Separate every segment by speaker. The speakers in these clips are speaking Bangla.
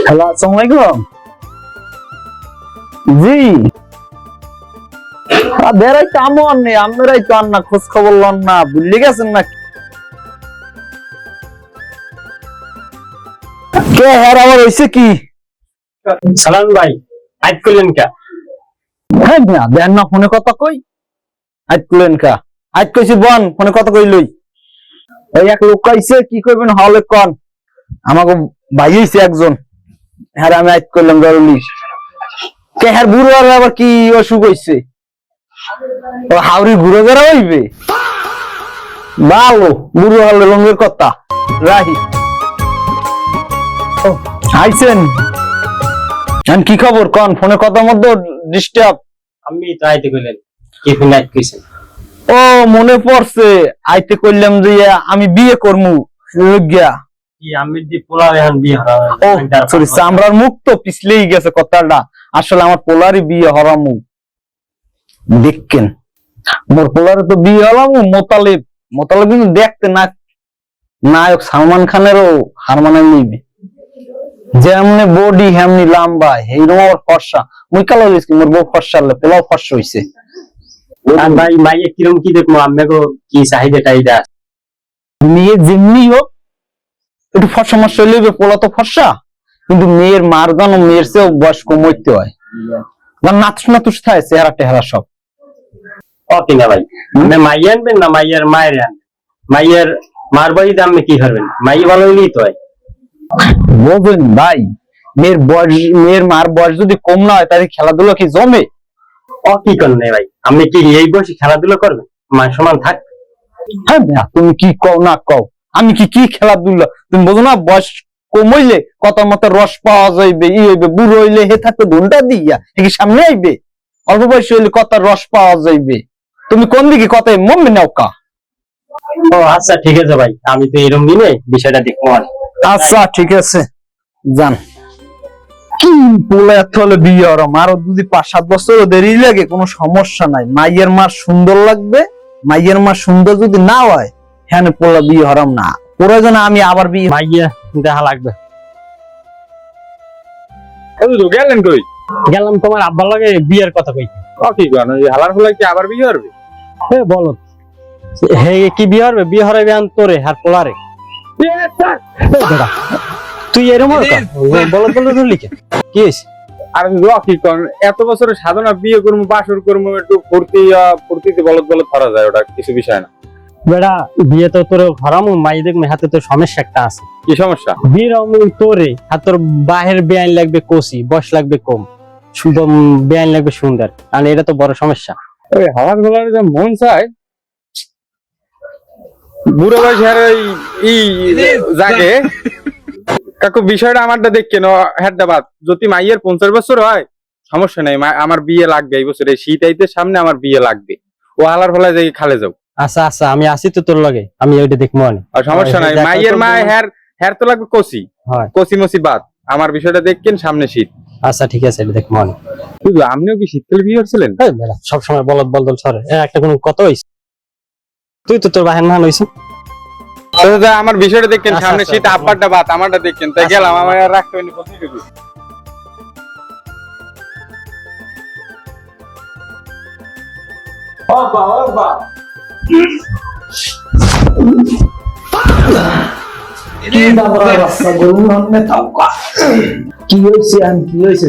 Speaker 1: হ্যালো, আসসালামু আলাইকুম। জি, বেড়াই কেমন নেই, আপনারাই তো আর না খোঁজ খবর লন না, ভুলে গেছেন না কে? হ্যাঁ, আবার হয়েছে কি?
Speaker 2: সালাম ভাই, আজ করলেন কা?
Speaker 1: হ্যাঁ না, দেন না ফোনে কথা কই। আজ করলেন কা? আজ কইছি বন ফোনে কথা কই লই। ওই এক লোক আইছে, কি করবেন হলে কন। আমাকে ভাই হইছে একজন, হ্যাঁ আমি আজ করলাম জরুরি। কে হ্যাঁ বুড়ো আবার কি অসুখ হইছে? ও হাওড়ি ঘুরে বেড়া হইবে ভালো, বুড়ো হলে রঙের কথা রাহি। আইছেন কি খবর কন? ফোনে কথা মধ্যে ডিস্টার্ব।
Speaker 2: আমি তো আইতে কইলেন কি ফোন আইতে কইছেন?
Speaker 1: ও মনে পড়ছে, আইতে কইলাম যে আমি বিয়ে করমু লজ্ঞা।
Speaker 2: কি আমি দি পোলা এখন বিয়ে হরা?
Speaker 1: ও সরি, চামড়ার মুখ তো পিছলেই গেছে কথাটা। আসলে আমার পোলারই বিয়ে হরামু। দেখেন মোর পোলারে তো বিয়ে হলামু মোতালেব। মোতালেব কিন্তু দেখতে না নায়ক সালমান খানেরও হার মানায় নিবে। যেমনি বডি হেমনি লম্বা, এইরকম আবার ফর্সা। মুই কালো হইছি, মোর বউ ফর্সা হলে পোলাও ফর্সা হইছে।
Speaker 2: আর ভাই মাইয়ে কিরম কি দেখবো? আমাকে কি চাহিদা টাইদা?
Speaker 1: মেয়ে যেমনি হোক একটু ফর্সা মর্সা হইলে পোলা তো ফর্সা, কিন্তু মেয়ের মারগান ও মেয়ের চেয়েও বয়স কম হইতে হয়। নাতুস নাতুস থাকে চেহারা টেহারা সব।
Speaker 2: ও কিনা ভাই, আপনি মাইয়ে আনবেন না মাইয়ের মায়ের আনবেন? মাইয়ের মার বাড়িতে আপনি কি করবেন? মাইয়ে ভালো হইলেই তো হয়।
Speaker 1: বলবেন ভাই, মেয়ের বয়স, মেয়ের মার বয়স যদি কম না হয় তাহলে খেলাধুলা কি জমে?
Speaker 2: ও কি করেন ভাই, আপনি কি এই বয়সে খেলাধুলা করবেন? মান সমান থাক।
Speaker 1: হ্যাঁ না, তুমি কি কও না কও, আমি কি খেলাধুলা তুমি বোঝো না? বয়স কম হইলে কত মতো রস পাওয়া যাইবে, ই হইবে। বুড়ো হইলে হে থাকবে ঘন্টা দিয়া, হে কি সামনে আইবে? অল্প বয়স হইলে কত রস পাওয়া যাইবে। তুমি কোন দিকে কথায় মম্মি নাও কা?
Speaker 2: ও আচ্ছা ঠিক আছে ভাই, আমি তো এরকম দিনে বিষয়টা দেখবো।
Speaker 1: আচ্ছা ঠিক আছে, যান। কি বলে এত হলে বিয়ে হরম, আরো যদি 5-7 বছর দেরি লাগে কোনো সমস্যা নাই। মাইয়ের মার সুন্দর লাগবে, মাইয়ের মার সুন্দর যদি না হয় হ্যাঁ পোলা বিয়ে হরম না। প্রয়োজনে আমি আবার বিয়ে।
Speaker 2: মাইয়া দেখা লাগবে।
Speaker 3: গেলেন কই?
Speaker 2: গেলাম তোমার আব্বার লগে বিয়ের কথা কইতে।
Speaker 3: কি করেন? ওই হালার ফুলাই কি আবার বিয়ে করবে?
Speaker 2: হে বলো, হে কি বিয়ে হবে? বিয়ে হরাইবে আন তোরে হার পোলারে। তুই এরম বলো বলো ধরলি কে? কি হয়েছে?
Speaker 3: আর কি করেন? এত বছরের সাধনা, বিয়ে করবো বাসর করবো, একটু ফুর্তিতে বলদ বলদ ধরা যায়, ওটা কিছু বিষয় না।
Speaker 2: বেড়া বিয়ে তো তোর হরামু মাই দেখবে, হাতে তোর সমস্যা একটা আছে।
Speaker 3: কি সমস্যা?
Speaker 2: বিয়ে রমু তোরে আর তোর বাহের বেআইন লাগবে কষি, বয়স লাগবে কম, শুধু বেআইন লাগবে সুন্দর। আর এটা তো বড় সমস্যা।
Speaker 3: ওই হালার গোলার যে মন চায় বুড়ো বয়সে আর ওই জাগে কাকু বিষয়টা আমারটা দেখেন হেডটা বাদ। যদি মাইয়ের 50 বছর হয় সমস্যা নাই, আমার বিয়ে লাগবে এই বছর, এই শীত আইতে সামনে আমার বিয়ে লাগবে। ও হালার ফলায় যাই খালে যাও।
Speaker 2: আচ্ছা আচ্ছা, আমি আসি তো তোর লগে, আমি ওইটা দেখবো।
Speaker 3: আর সমস্যা নাই, মাইয়ের মা হ্যার তো লাগবে কষি, কষি মসি বাদ। আমার বিষয়টা দেখেন সামনে শীত।
Speaker 2: আচ্ছা ঠিক আছে, এটা দেখবো।
Speaker 3: শুধু আপনিও কি শীতকালে বিয়ে করছিলেন?
Speaker 2: সবসময় বলদ বলদ সরে একটা কোনো কত হইছে? তুই তো তোর বাহের না হইছে।
Speaker 3: আমার বিষয়টা দেখেন সামনে শীত, আব্বারটা বাদ, আমারটা দেখেন। তাই গেলাম, আমার আর রাখতে হয়নি প্রতিটুকু।
Speaker 1: কি হয়েছে? আমি কি হয়েছে?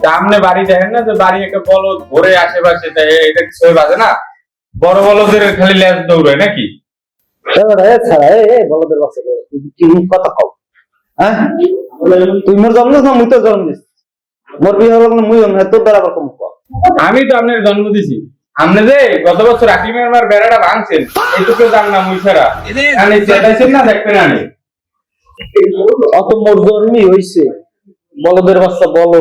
Speaker 3: সামনে বাড়ি দেখেন না, যে বাড়ি একটা বলদ ভরে আশেপাশে, এটা কিছু বাজে না? বড় বলদের খালি লেজ দৌড়ায় নাকি?
Speaker 1: বলদের বাচ্চা কি কথা কও? হ্যাঁ, তুই মোর জন্ম দিস না মুই তো জন্ম দিস? মোর বিয়ে হলো মুই তোর দ্বারা আবার কম কর।
Speaker 3: আমি তো আপনার জন্ম দিছি। আপনি যে গত বছর আকলিমের মার বেড়াটা ভাঙছেন, এইটুকু জান না মুই ছাড়া আমি চেতাইছেন না, দেখবেন আনি
Speaker 1: অত মোর জন্মই হইছে বলদের বাচ্চা। বলো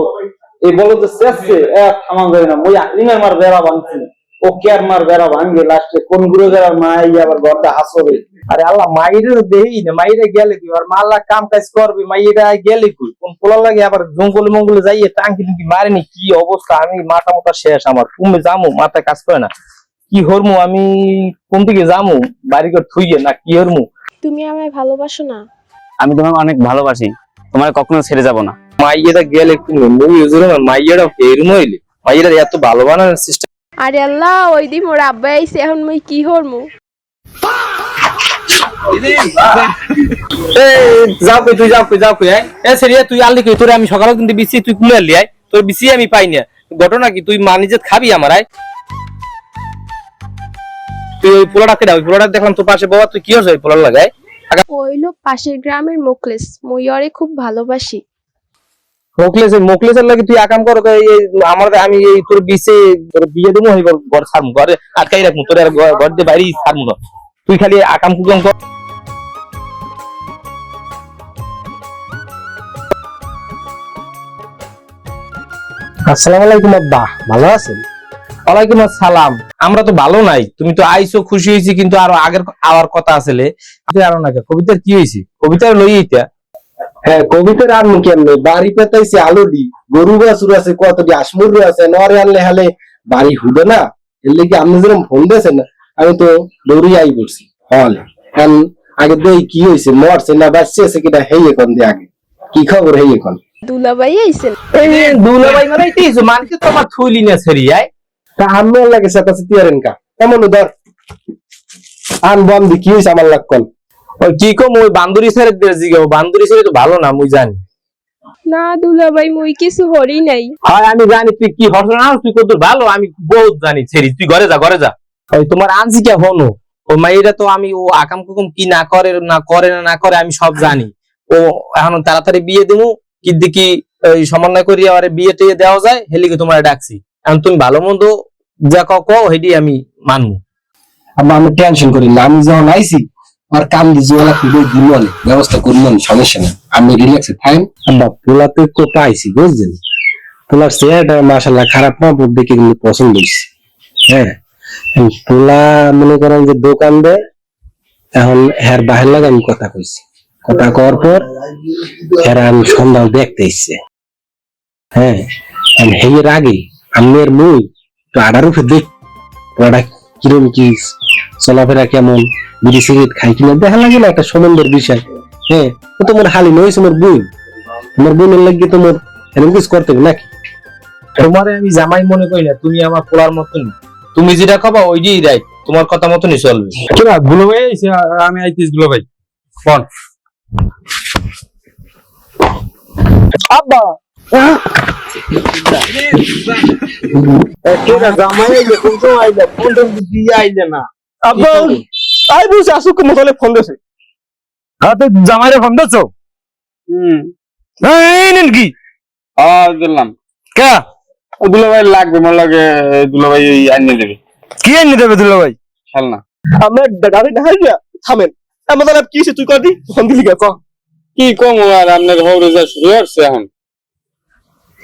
Speaker 1: এই বলদের শেষে এক থামান যায় না। মুই আকলিমের মার বেড়া ভাঙছি, ও কেয়ার মার বেড়া ভাঙবে লাস্টে কোন গুরু যারা মাই আবার ঘরটা হাসবে।
Speaker 4: আরে আল্লাহ, মাইরে দেই না, মাইরে গেলে কি আর মাল্লা কাম কাজ করবে? মাইরা গেলে কি কোন পোলা লাগে? আবার জঙ্গলে মঙ্গলে যাইয়ে টাঙ্কি টুঙ্কি মারেনি, কি অবস্থা! আমি মাথা মাথা শেষ আমার। তুমি যামু, মাথা কাজ করে না। কি হরমু আমি? কোন দিকে যামু? বাড়ি ঘর থুইয়ে না কি হরমু?
Speaker 5: তুমি আমায় ভালোবাসো না?
Speaker 6: আমি তোমাকে অনেক ভালোবাসি, তোমার কখনো ছেড়ে যাব না।
Speaker 4: মাইয়েরা গেলে কোন মুই বুঝলাম না, মাইয়েরা এরম হইলে মাইয়েরা এত ভালো বানানোর চেষ্টা।
Speaker 5: আরে আল্লাহ, ওই দিন মোর আব্বা আইছে, এখন মুই কি হরমু?
Speaker 4: যাও কই তুই, যাও কই এ সেরিয়া তুই আনলি কই? তোরে আমি সকালে কিন্তু বিসি তুই কুলে আনলি আয়, তোর বিসি আমি পাই না। ঘটনা কি তুই মানিজত খাবি আমার আয়? তুই ওই পোলাটাকে দাও, ওই পোলাটা দেখলাম তোর পাশে বাবা, তুই কি হচ্ছে ওই পোলার লাগায়?
Speaker 5: ওইলো পাশের গ্রামের মোকলেস, মুই ওরে খুব ভালোবাসি।
Speaker 4: মোকলেসের লাগে তুই আকাম কর আমার, আমি এই তোর বিসে তোর বিয়ে দেবো, ঘর ছাড়মু, ঘরে আটকাই রাখবো তোর, আর ঘর দিয়ে বাইরে ছাড়মু না। তুই খালি আকাম কুকাম কর। আসসালামু আলাইকুম আব্বা, ভালো আছেন? ওয়ালাইকুম আসসালাম। আমরা তো ভালো নাই, তুমি তো আইছো, খুশি হয়েছি, কিন্তু আরো আগের আওয়ার কথা আসলে আরো না। কবিতার কি হয়েছে? কবিতার লই এইটা।
Speaker 7: হ্যাঁ, কবিতার আর মুখে আনলে বাড়ি পেতাইছে আলুডি, গরু বাছুর আছে, কতটি আসমুর আছে, নরে আনলে হালে বাড়ি হুবে না। এর লেগে আপনি যেরকম ফোন দিয়েছেন না, আমি তো দৌড়ি আই করছি হল। এখন আগে দেই কি হয়েছে, মরছে না বাঁচছে কিনা, হেই এখন দিয়ে আগে কি খবর, হেই এখন
Speaker 5: দুলাভাই আইছেন?
Speaker 4: দুলাভাই মানে এইছো মানকে তো আমার থুইলি না সেরিয়ায়।
Speaker 7: তা আমি লাগে সাথে তিয়ারেন কা এমন ধর আন বন্দি কি হয়েছে আমার লাগ কল।
Speaker 4: ওই কি কম, ওই বান্দুরি ছেড়ে জিগাবো, বান্দুরি ছেড়ে তো ভালো না, মুই জানি।
Speaker 5: না দুলাভাই, মুই কিছু হরি নাই।
Speaker 4: হয় আমি জানি তুই কি হস না, তুই কত ভালো, আমি বহুত জানি। ছেড়ি তুই ঘরে যা, ঘরে যা। ওই তোমার আনছি কে হনো, ও মাইরা তো আমি ও আকাম কুকুম কি না করে না করে আমি সব জানি। ও এখন তাড়াতাড়ি বিয়ে দিমু, কি দেখি ওই সমন্বয় করি আবার বিয়ে টিয়ে দেওয়া যায়, হেলিকে তোমার ডাকছি। এখন তুমি ভালো মন্দ যা কও হেডি আমি মানবো।
Speaker 7: আবার আমি টেনশন করি না, আমি যখন আইছি আর কাম দিছি ওলা খুবই দিল ব্যবস্থা করবো, সমস্যা না, আমি রিল্যাক্সে থাকেন। আব্বা পোলাতে কোথা আইছি বুঝছেন, পোলার চেহারাটা মাশাআল্লাহ খারাপ না, বুদ্ধি কিন্তু পছন্দ হয়েছে। হ্যাঁ, পোলা মনে করেন যে দোকান দেয়, এখন হ্যার বাহির লাগে আমি কথা কইছি, কথা কওয়ার পর হ্যাঁ আমি সন্ধ্যা দেখতে ইচ্ছে। হ্যাঁ, হেয়ের আগে আমি আর মুই তো আডার উপরে দেখ পোলাটা কিরম কি চলাফেরা, কেমন বিড়ি সিগারেট খাই কিনা দেখা লাগে না, একটা সম্বন্ধের বিষয়। হ্যাঁ, ও তোমার হালি নয়, তোমার বোন, তোমার বোনের লাগিয়ে তোমার এরকম কিছু করতে হবে নাকি?
Speaker 4: তোমারে আমি জামাই মনে করি না, তুমি আমার পোলার মতন, তুমি যেটা খাবা ওইটাই রাই, তোমার কথা মতনই চলবে।
Speaker 3: কিরা গুলো ভাই আইছে, আমি আইতিস গুলো ভাই কোন
Speaker 7: আব্বা কেনা জামাই আইলে কোন সময় আইলে, ফোন টোন দিয়ে আইলে না। আব্বা আই বুঝে আসুক মতলে ফোন দিয়েছে।
Speaker 1: হ্যাঁ, তুই জামাইরে ফোন দিচ্ছ? এই নেন কি
Speaker 3: দিলাম
Speaker 1: কে?
Speaker 3: দুলো ভাই লাগবে, মনে লাগে দুলো ভাই আনিয়ে দেবে।
Speaker 1: কি এনে দেবে দুলা ভাই?
Speaker 3: খেল না
Speaker 7: আমরা গাড়ি না হারিয়া থামেন, আমাদের কি হইছে তুই কদি ফোন দিলি কে ক?
Speaker 3: কি কম আর আপনার হৌরে যা শুরু হচ্ছে এখন।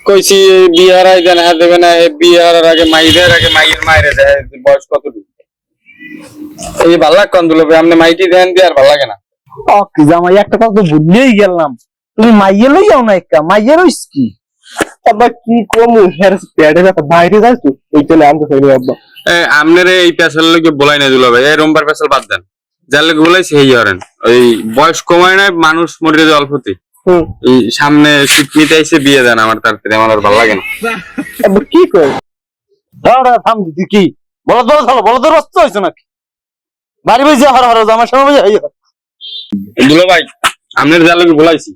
Speaker 3: কইছি বিয়ে হারাই দেন, হার দেবে না, বিয়ে হারার আগে মাইরের আগে মাইয়ের মাইরে দেয়, বয়স কতটুকু এই ভাল লাগ কন দুলো ভাই, আপনি মাইটি দেন দিয়ে আর ভাল লাগে না।
Speaker 1: কি জামাই, একটা কথা তো ভুললেই গেলাম, তুমি মাইয়ে লই যাও না, একটা মাইয়ে রইস কি?
Speaker 7: আব্বা কি কম হের পেটে ব্যথা, বাইরে যাস তুই এই চলে আনতে চাইনি আব্বা।
Speaker 3: আপনার এই পেশাল লোকে বলাই না দুলো ভাই, এই রোমবার পেশাল বাদ দেন, যার লোকে বলাইছে এই হরেন। ওই বয়স কমায় নাই, মানুষ মরে যায় অল্পতে। এই সামনে শীত নিতে এসে বিয়ে দেন আমার, তাড়াতাড়ি আমার আর ভালো লাগে না।
Speaker 7: আব্বা কি কই
Speaker 1: থাম দিদি, কি বলো বলো তো রস্ত হয়েছে নাকি? বাড়ি বসে হর হর জামার সময়
Speaker 3: দুলো ভাই আপনার যা লোকে বলাইছি,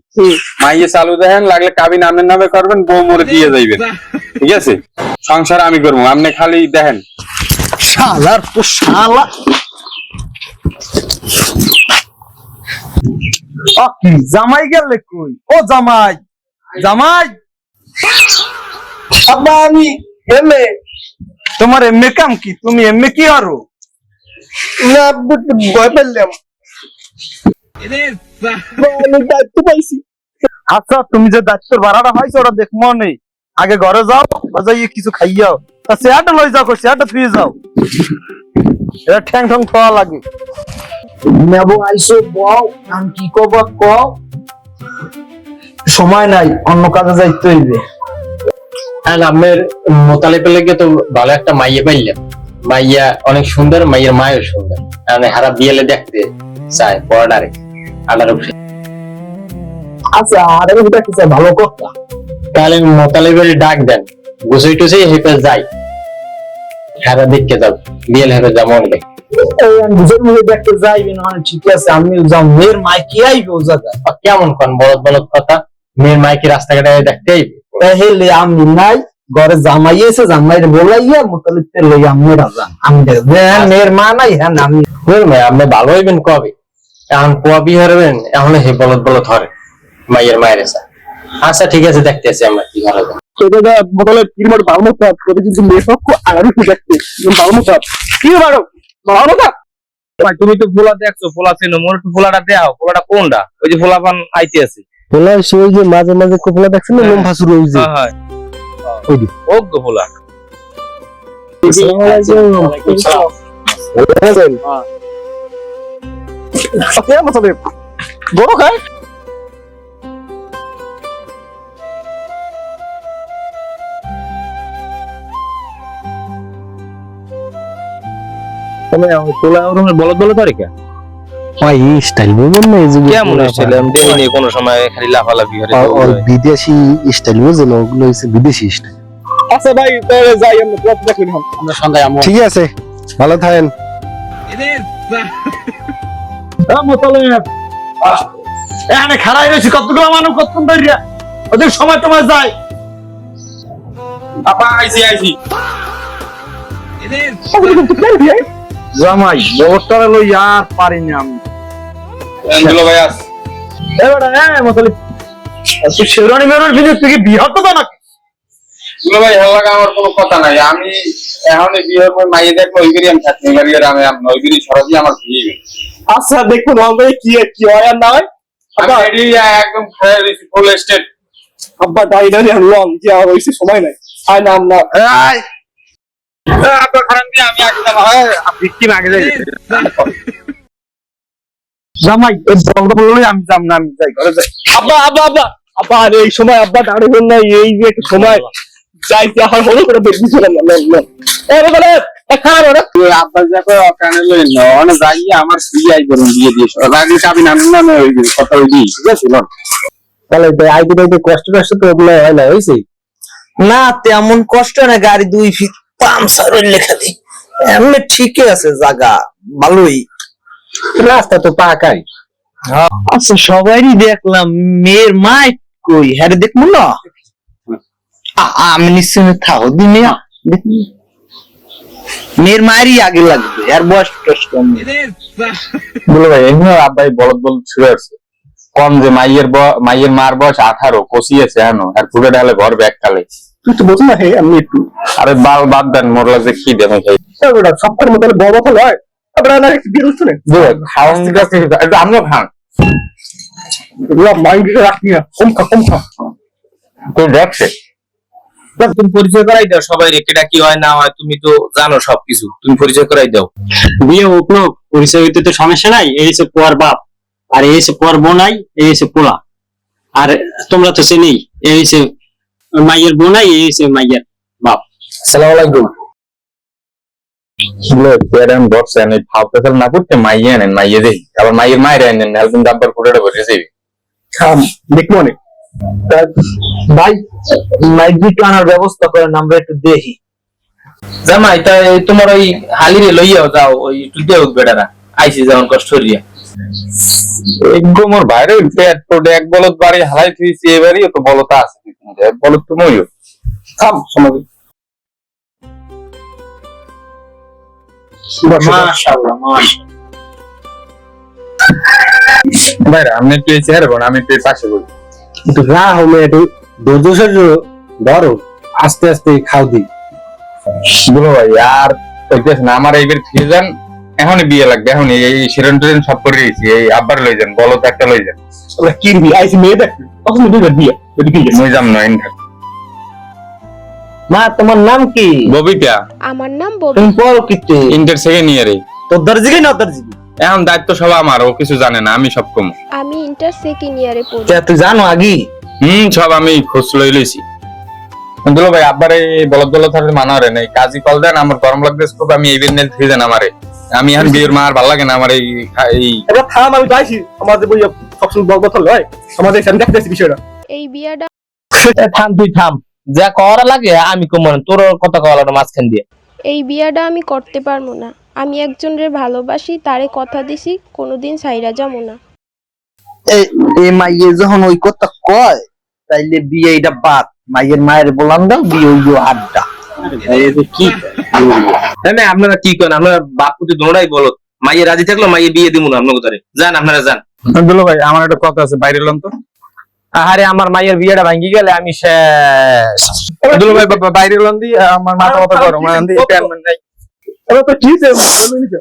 Speaker 3: মাইয়ে চালু দেখেন, লাগলে কাবিন আপনার নামে করবেন, বউ মরে দিয়ে যাইবেন, ঠিক আছে? সংসার আমি করবো, আপনি খালি দেখেন।
Speaker 1: শালার তো শালা, কি জামাই গেলে কই? ও জামাই, জামাই
Speaker 7: আব্বা আমি এমএ
Speaker 1: তোমার এমএ কাম কি? তুমি এমএ কি আরো?
Speaker 7: না ভয় পেলাম, আমি দায়িত্ব পাইছি।
Speaker 1: আচ্ছা, তুমি যে দায়িত্বের ভাড়াটা পাইছো ওটা দেখ মনে, আগে ঘরে যাও, যাইয়ে কিছু খাইয়াও, তা চেয়ারটা লই যাও, চেয়ারটা ফিরে যাও, এটা ঠ্যাং ঠং খাওয়া লাগে।
Speaker 7: নেবো আইসো বউ, আমি কি করবো কও?
Speaker 1: সময় নাই, অন্য কাজে যাইতে হইবে।
Speaker 2: হ্যাঁ, আপনার মোতালেবের লেগে তো ভালো একটা মাইয়ে পাইলাম, মাইয়া অনেক সুন্দর, মাইয়ের মায়ও সুন্দর, মানে হারা বিয়েলে দেখতে চায় বর্ডারে আনার উপরে।
Speaker 4: আচ্ছা আর এটা কিছু ভালো কথা
Speaker 2: তাহলে মোতালেবের ডাক দেন, গুছই টুসি হেপে যাই, হারা দেখতে যাও বিয়েল হেপে যেমন
Speaker 4: বুঝের মুখে দেখতে যাইবে না ঠিক আছে, আমি যাও মেয়ের মাই কি আইবে ও জায়গায়
Speaker 2: কেমন কোন বলদ বলদ কথা, মেয়ের মাইকে রাস্তাঘাটে দেখতে আইবে?
Speaker 4: তাহলে আমি নাই ঘরে জামাই এসে জামাইরে বলাইয়া মোতালিবকে লইয়া আমি রাজা আমি মেয়ের মা নাই হ্যাঁ আমি
Speaker 2: আপনি ভালো হইবেন কবে? এখন কুয়া বিয়ে হবেন, এখন হে বলদ বলদ ধরে মাইয়ের মায়ের এসে। আচ্ছা ঠিক আছে, দেখতে আছি আমরা কি করা যায়।
Speaker 3: সেটা বদলে কিরমার ভালো কাজ করে কিন্তু মেয়ে সব আরো দেখতে ভালো কাজ কি ভালো ভালো কাজ।
Speaker 4: ভাই তুমি তো ফোলা দেখছো, ফোলা চেনো, মোর একটু ফোলাটা দেও, ফোলাটা কোনটা? ওই যে ফোলাপান আইতে আছে
Speaker 7: পোলা সে ওই যে মাঝে মাঝে কোপলা দেখছেন না, লোম ভাসুর ওই যে
Speaker 4: হ্যাঁ
Speaker 7: ওই যে।
Speaker 4: ও গো ফোলা
Speaker 3: বড় খায়
Speaker 4: ফোলা ওরমের বলদ বলদ ধরে কে
Speaker 7: ওই স্টাইল বুঝেন না, এই যে
Speaker 4: কেমন ছিলাম দেখিনি কোনো সময়, খালি লাফালাফি করে
Speaker 7: আর বিদেশি স্টাইল বুঝেন, ওগুলো হচ্ছে বিদেশি স্টাইল।
Speaker 3: আচ্ছা ভাই তাহলে যাই আমরা প্লট দেখুন
Speaker 2: আমরা সন্ধ্যায় আমো।
Speaker 7: ঠিক আছে, ভালো থাকেন।
Speaker 1: এখানে খাড়াই রয়েছে কতগুলো মানুষ, কতক্ষণ ধরিয়া ওদের সময় তোমার যায়।
Speaker 3: আপা আইছি আইছি
Speaker 1: জামাই বলটারে লই আর পারিনি আমি।
Speaker 3: এন্ডলো ভাই আস
Speaker 1: এবারে হ্যাঁ মোতালিব তুই শেরওয়ানি মেরোর ভিতর থেকে বিয়ে হতো তো নাকি?
Speaker 3: দুলো ভাই হেল লাগা আমার কোনো কথা নাই, আমি এখন বিয়ের পর মাইয়ে দেখলো ওইগুলি আমি থাকি, এবার আমি ওইগুলি সরাসরি আমার বিয়ে।
Speaker 1: আচ্ছা দেখুন হবে কি কি হয় আর না হয়।
Speaker 3: আমি রেডি একদম খেয়ে দিয়েছি ফুল স্টেট।
Speaker 1: আব্বা ডাইনারি আর লং কি আর হইছে সময় নাই। আয় নাম না এই
Speaker 3: আপনার খারাপ দিয়ে আমি আগে যাবো,
Speaker 1: ভিকটিম আগে যাই। জামাই এই বলদ বললে আমি যাম না, আমি যাই ঘরে যাই। আব্বা আব্বা আব্বা আব্বা আর এই সময় আব্বা দাঁড়িয়ে হল না, এই যে একটা সময় যাই কি আর হলো করে বেশি ছিল না না এই বলে খারাপ ওরা
Speaker 3: তুই আব্বাস যাবে কানে লই না অনেক যাই আমার বিয়ে আই করুন দিয়ে দিস আগে কাবি না না ওই কথা ওই দিই ঠিক আছে।
Speaker 7: তাহলে আইতে আইতে কষ্ট কষ্ট তো ওগুলো হয় না, হয়েছে
Speaker 4: না তেমন কষ্ট না, গাড়ি 2 ফিট পামসারের লেখা দি এমনি ঠিকই আছে, জায়গা ভালোই,
Speaker 7: রাস্তা তো পাকাই।
Speaker 1: আচ্ছা সবারই দেখলাম, মেয়ের মা কই হ্যাঁ দেখবো না আমি নিশ্চয় থাও দিনে মেয়ের মায়েরই আগে লাগবে, আর বয়স টয়স কম নেই।
Speaker 3: বলো ভাই এমনি আব্বাই বলদ বলদ ছুড়ে আছে কম যে মাইয়ের মার বয়স 18 কষিয়েছে এখনো, আর পুরো ডালে ঘর ব্যাগ কালে।
Speaker 1: তুই তো বোঝো না হে আমি একটু
Speaker 3: আরে বাল বাদ দেন, মোর লাগছে কি দেবে খাই
Speaker 1: সপ্তাহের মতো বড় কথা নয়। আপনারা না বিয়ে হচ্ছে না
Speaker 3: খাওয়ান গেছে এটা আমিও খান
Speaker 1: মাইন্ড রাখি না, কম খা কম খা।
Speaker 3: তো দেখছে
Speaker 4: তুমি পরিচয় করাই দাও সবাই, এটা কি হয় না হয় তুমি তো জানো সবকিছু, তুমি পরিচয় করাই দাও।
Speaker 2: বিয়ে উঠলো পরিচয় হইতে তো সমস্যা নাই, এই হচ্ছে পোয়ার বাপ, আর এই হচ্ছে পোয়ার বোনাই, এই হচ্ছে পোলা, আর তোমরা তো চিনি এই হচ্ছে মাইয়ের বোনাই, এই হচ্ছে মাইয়ের বাপ।
Speaker 7: আসসালামু আলাইকুম।
Speaker 3: প্যারেন্ট বক্সেন এই ফাউতেল না করতে মাইয়ে আনেন, মাইয়ে দেই আবার মাইয়ের মায়ের আনেন, হেলপিং দাব্বার পুরোটা বসে যাবে
Speaker 1: খাম দেখবো না ভাই, মাইক একটু আনার ব্যবস্থা করেন, আমরা একটু দেখি।
Speaker 4: জামাই তাই তোমার ওই হালিরে লইয়াও যাও, ওই একটু দেও বেটারা আইসি যেমন কষ্ট হইয়া
Speaker 3: একদম মোর বাইরে পেট তো এক বলদ বাড়ি হালাই থুইছি, এবারই তো বলতা আছে এক বলদ তো মইও
Speaker 1: থাম সমাজ
Speaker 2: মাশাআল্লাহ মাশাআল্লাহ।
Speaker 3: বাইরে আমি একটু এই চেহারা বোন, আমি একটু এই পাশে বলি
Speaker 7: একটু রা হলে একটু ধৈর্য সহ্য ধরো, আস্তে আস্তে খাও দি।
Speaker 3: বলো ভাই আর কইতেছ না আমার এইবার ফিরে যান, এখনই বিয়ে লাগবে, এখন এই সিরেন টিরেন সব করে দিয়েছি, এই আব্বার লই যান, বলদ একটা লই যান।
Speaker 1: আমরা কিনবি আইসি মেয়ে দেখবি পছন্দ দিবে বিয়ে যদি কি
Speaker 3: মই যাম না ইনঠাক
Speaker 1: মা তোমার নাম কি?
Speaker 3: ববিতা,
Speaker 5: আমার নাম ববি।
Speaker 1: তুমি পড়ো কিতে?
Speaker 3: ইন্টার সেকেন্ড ইয়ারে।
Speaker 1: তোর দর্জিকে না দর্জিকে?
Speaker 3: এখন দায়িত্ব সব আমার, ও কিছু জানে না, আমি সব কম।
Speaker 5: আমি ইন্টার সেকেন্ড ইয়ারে পড়ি।
Speaker 1: তুই জানো আগে?
Speaker 3: সব আমি খোঁজ লই লইছি। দুলো ভাই আব্বার এই বলদ বলদ থাকলে মানা রে নাই কাজী কল দেন আমার গরম লাগতেছে খুব আমি এই বের নেল ধুই দেন আমারে আমি আর বিয়ের মা আর ভালো লাগে না আমার এই
Speaker 8: এবার থাম, আমি তো আইছি, আমাদের বই সবসময় বলবো লয়, আমাদের এখানে দেখতেছি বিষয়টা।
Speaker 5: এই বিয়াটা
Speaker 4: থাম, তুই থাম, যা করা লাগে আমি কম, তোর কথা কওয়া লাগলো মাঝখান দিয়ে।
Speaker 5: এই বিয়াটা আমি করতে পারবো না। আমি একজনের ভালোবাসি, তারে কথা দিছি কোনোদিন ছাইরা যাবো না।
Speaker 1: এই মাইয়ে যখন ওই কথা কয় তাইলে বিয়ে এটা বাদ, মাইয়ের মায়ের বলান দাও, বিয়ে হইলো আড্ডা।
Speaker 2: কি
Speaker 4: না আপনারা কি করেন, আপনারা বাপ পুতি দোড়াই বলো, মাইয়ে রাজি থাকলো মাইয়ে বিয়ে দিব না আপনাকে ধরে যান, আপনারা যান।
Speaker 3: দুলো ভাই আমার একটা কথা আছে বাইরে এলাম তো।
Speaker 4: আরে আমার মাইয়ের বিয়েটা ভাঙ্গি গেলে আমি শেষ।
Speaker 3: দুলো ভাই বাইরে এলাম দি আমার মাথা মাথা গরম দি টেনশন নাই।
Speaker 8: এবার তো কি হয়েছে, বলুন তো।